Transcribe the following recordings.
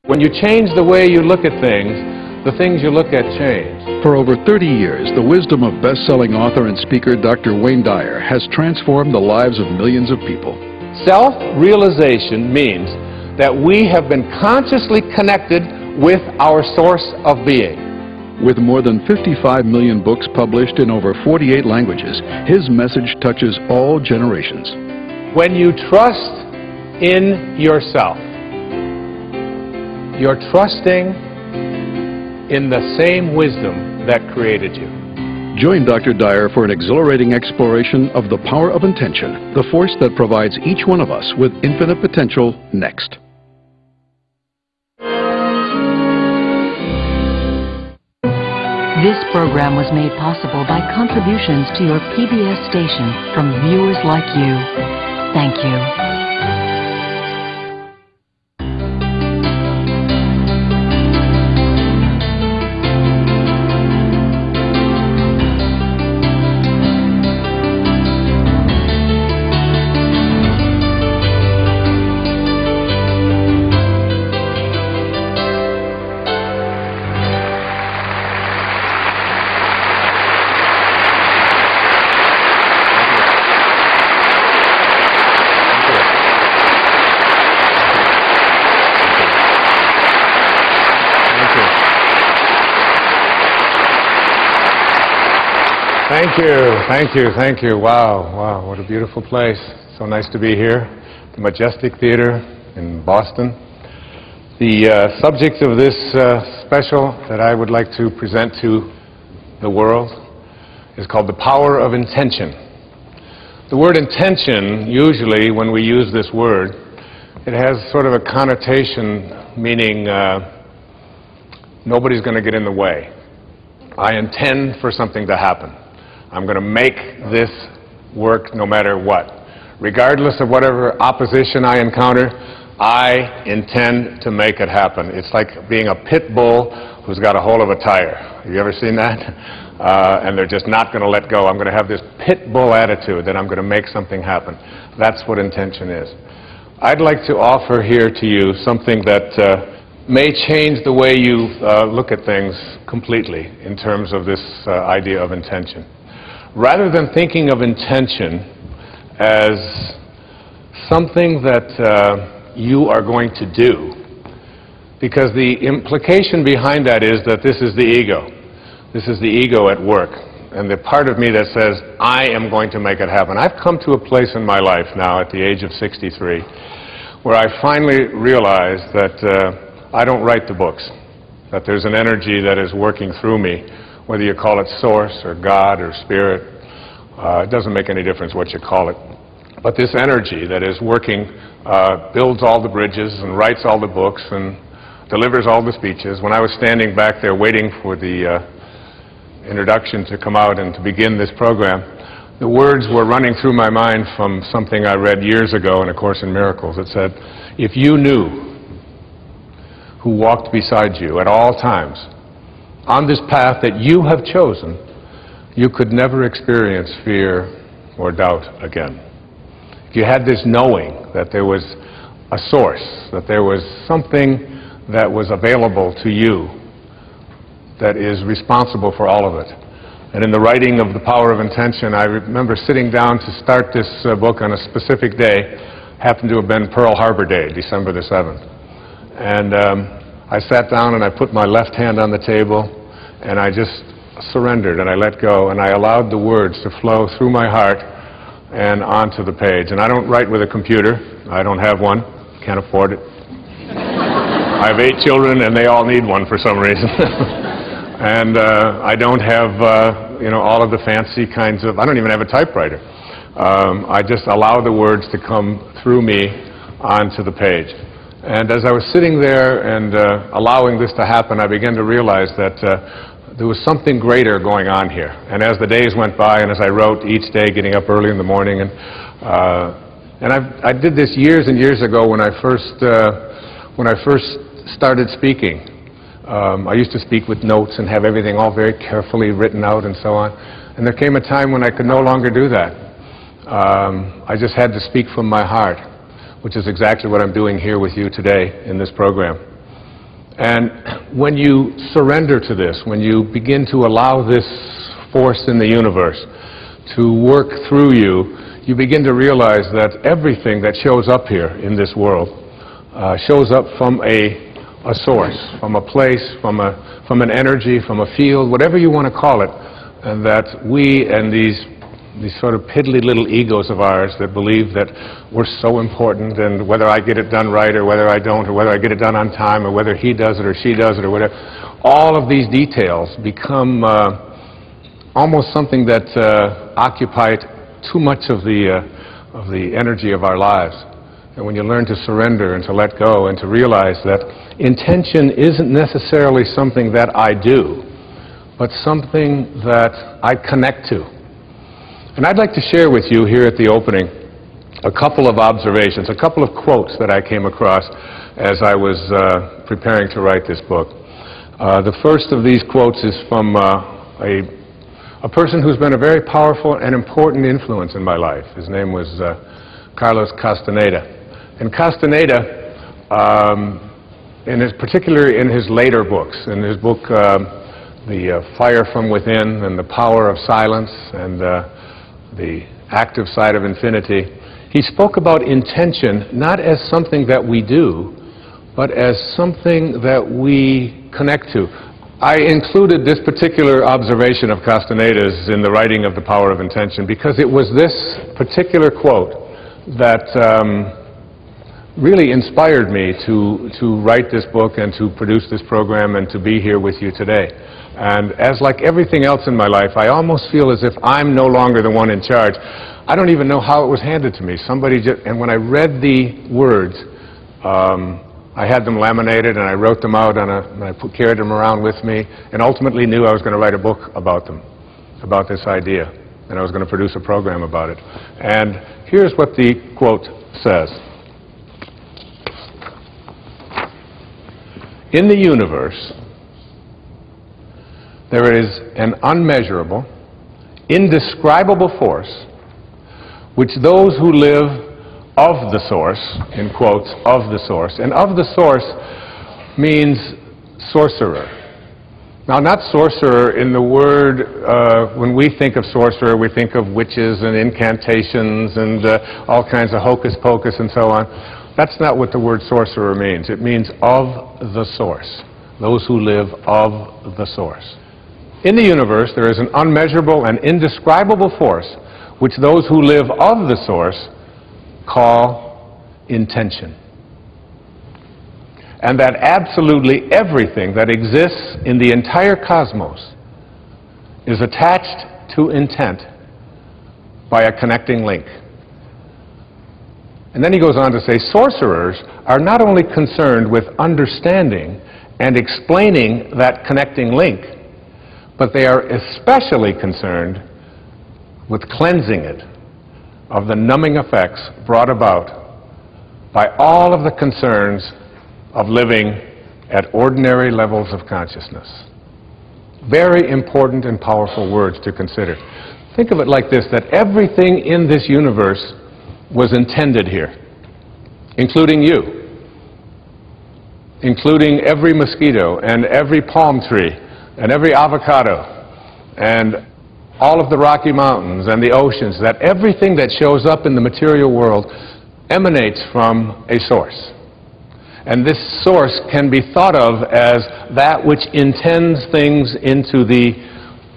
When you change the way you look at things, the things you look at change. For over 30 years, the wisdom of best-selling author and speaker Dr. Wayne Dyer has transformed the lives of millions of people. Self-realization means that we have been consciously connected with our source of being. With more than 55 million books published in over 48 languages, his message touches all generations. When you trust in yourself, you're trusting in the same wisdom that created you. Join Dr. Dyer for an exhilarating exploration of the power of intention, the force that provides each one of us with infinite potential next. This program was made possible by contributions to your PBS station from viewers like you. Thank you. Thank you. Wow, what a beautiful place. So nice to be here, the Majestic Theater in Boston. The subject of this special that I would like to present to the world is called the power of intention. The word intention, usually when we use this word, it has sort of a connotation meaning nobody's going to get in the way. I intend for something to happen. I'm going to make this work no matter what. Regardless of whatever opposition I encounter, I intend to make it happen. It's like being a pit bull who's got a hold of a tire. Have you ever seen that? And they're just not going to let go. I'm going to have this pit bull attitude that I'm going to make something happen. That's what intention is. I'd like to offer here to you something that may change the way you look at things completely in terms of this idea of intention. Rather than thinking of intention as something that you are going to do, because the implication behind that is that this is the ego. This is the ego at work, and the part of me that says, I am going to make it happen. I've come to a place in my life now at the age of 63 where I finally realized that I don't write the books, that there's an energy that is working through me. Whether you call it source or God or spirit, it doesn't make any difference what you call it. But this energy that is working builds all the bridges and writes all the books and delivers all the speeches. When I was standing back there waiting for the introduction to come out and to begin this program, the words were running through my mind from something I read years ago in A Course in Miracles. It said, if you knew who walked beside you at all times on this path that you have chosen, you could never experience fear or doubt again. If you had this knowing that there was a source, that there was something that was available to you that is responsible for all of it. And in the writing of The Power of Intention, I remember sitting down to start this book on a specific day, happened to have been Pearl Harbor Day, December the 7th. And I sat down and I put my left hand on the table and I just surrendered and I let go and I allowed the words to flow through my heart and onto the page. And I don't write with a computer. I don't have one. Can't afford it. I have 8 children and they all need one for some reason. And I don't have all of the fancy kinds of, I don't even have a typewriter. I just allow the words to come through me onto the page. And as I was sitting there and allowing this to happen, I began to realize that there was something greater going on here. And as the days went by, and as I wrote each day, getting up early in the morning, and I did this years and years ago when I first started speaking. I used to speak with notes and have everything all very carefully written out and so on. And there came a time when I could no longer do that. I just had to speak from my heart, which is exactly what I'm doing here with you today in this program. And when you surrender to this, when you begin to allow this force in the universe to work through you, you begin to realize that everything that shows up here in this world shows up from a source, from a place, from an energy, from a field, whatever you want to call it, and that we and these sort of piddly little egos of ours that believe that we're so important, and whether I get it done right or whether I don't, or whether I get it done on time, or whether he does it or she does it or whatever, all of these details become almost something that occupy too much of the energy of our lives. And when you learn to surrender and to let go and to realize that intention isn't necessarily something that I do, but something that I connect to. And I'd like to share with you here at the opening a couple of observations, a couple of quotes that I came across as I was preparing to write this book. The first of these quotes is from a person who's been a very powerful and important influence in my life. His name was Carlos Castaneda. And Castaneda, particularly in his later books, in his book The Fire from Within and The Power of Silence and The Active Side of Infinity, he spoke about intention not as something that we do, but as something that we connect to. I included this particular observation of Castaneda's in the writing of The Power of Intention because it was this particular quote that really inspired me to write this book and to produce this program and to be here with you today. And as like everything else in my life, I almost feel as if I'm no longer the one in charge. I don't even know how it was handed to me. Somebody just, and when I read the words, I had them laminated and I wrote them out and I carried them around with me and ultimately knew I was going to write a book about them, about this idea, and I was going to produce a program about it. And here's what the quote says. In the universe, there is an unmeasurable, indescribable force which those who live of the source, in quotes, of the source, and of the source means sorcerer. Now, not sorcerer in the word, when we think of sorcerer, we think of witches and incantations and all kinds of hocus pocus and so on. That's not what the word sorcerer means. It means of the source, those who live of the source. In the universe, there is an unmeasurable and indescribable force which those who live of the source call intention. And that absolutely everything that exists in the entire cosmos is attached to intent by a connecting link. And then he goes on to say, sorcerers are not only concerned with understanding and explaining that connecting link, but they are especially concerned with cleansing it of the numbing effects brought about by all of the concerns of living at ordinary levels of consciousness. Very important and powerful words to consider. Think of it like this, that everything in this universe was intended here, including you, including every mosquito and every palm tree and every avocado and all of the Rocky Mountains and the oceans, that everything that shows up in the material world emanates from a source. And this source can be thought of as that which intends things into the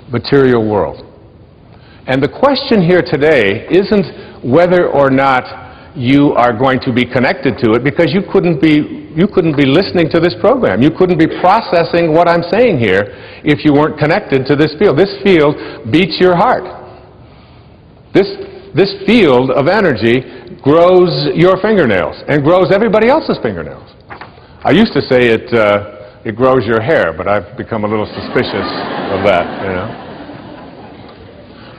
material world. And the question here today isn't whether or not you are going to be connected to it, because you couldn't be listening to this program. You couldn't be processing what I'm saying here if you weren't connected to this field. This field beats your heart. This field of energy grows your fingernails and grows everybody else's fingernails. I used to say it grows your hair, but I've become a little suspicious of that, you know.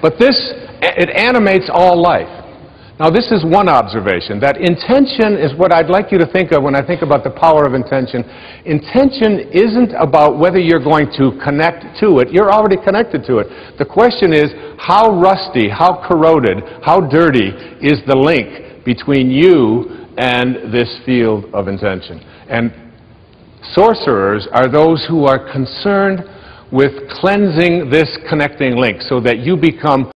But it animates all life. Now, this is one observation, that intention is what I'd like you to think of when I think about the power of intention. Intention isn't about whether you're going to connect to it. You're already connected to it. The question is, how rusty, how corroded, how dirty is the link between you and this field of intention? And Sorcerers are those who are concerned with cleansing this connecting link so that you become